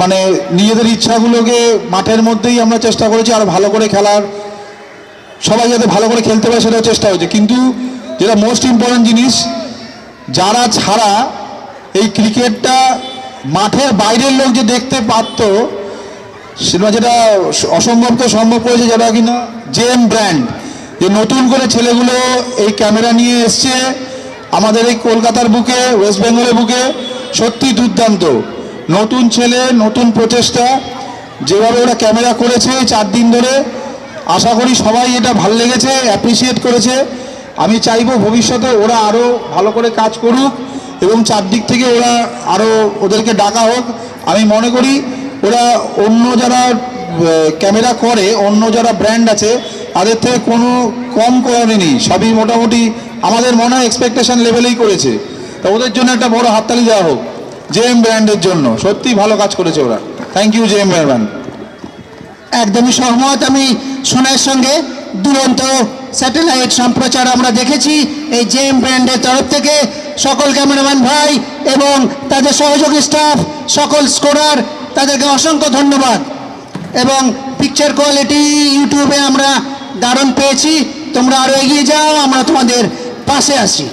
মানে নিজেদের ইচ্ছাগুলোকে মাঠের মধ্যেই আমরা চেষ্টা করেছি আরও ভালো করে খেলার, সবাই যাতে ভালো করে খেলতে পারে সেটাও চেষ্টা হয়েছে। কিন্তু যেটা মোস্ট ইম্পর্ট্যান্ট জিনিস, যারা ছাড়া এই ক্রিকেটটা মাঠের বাইরের লোক যে দেখতে পারত সেটা যেটা অসম্ভবকে সম্ভব করেছে, যেটা কিনা জেএম ব্র্যান্ড, যে নতুন করে ছেলেগুলো এই ক্যামেরা নিয়ে এসছে আমাদের এই কলকাতার বুকে, ওয়েস্ট বেঙ্গলের বুকে। সত্যি দুর্দান্ত নতুন ছেলে, নতুন প্রচেষ্টা, যেভাবে ওরা ক্যামেরা করেছে 4 দিন ধরে, আশা করি সবাই এটা ভালো লেগেছে, অ্যাপ্রিসিয়েট করেছে। আমি চাইবো ভবিষ্যতে ওরা আরও ভালো করে কাজ করুক এবং চারদিক থেকে ওরা আরও ওদেরকে ডাকা হোক। আমি মনে করি ওরা অন্য যারা ক্যামেরা করে, অন্য যারা ব্র্যান্ড আছে তাদের থেকে কোনো কম করেনি, সবই মোটামুটি আমাদের মনে হয় এক্সপেকটেশন লেভেলেই করেছে। তা ওদের জন্য একটা বড় হাততালি দেওয়া হোক, জেএম ব্র্যান্ডের জন্য। সত্যি ভালো কাজ করেছে ওরা। Thank you JM brand. একদমই সহমত আমি সোনার সঙ্গে। দুরন্ত স্যাটেলাইট সম্প্রচার আমরা দেখেছি এই জেএম ব্র্যান্ডের তরফ থেকে। সকল ক্যামেরাম্যান ভাই এবং তাদের সহযোগী স্টাফ, সকল স্কোরার, তাদেরকে অসংখ্য ধন্যবাদ। এবং পিকচার কোয়ালিটি ইউটিউবে আমরা দারুণ পেয়েছি। তোমরা আরও এগিয়ে যাও, আমরা তোমাদের পাশে আছি।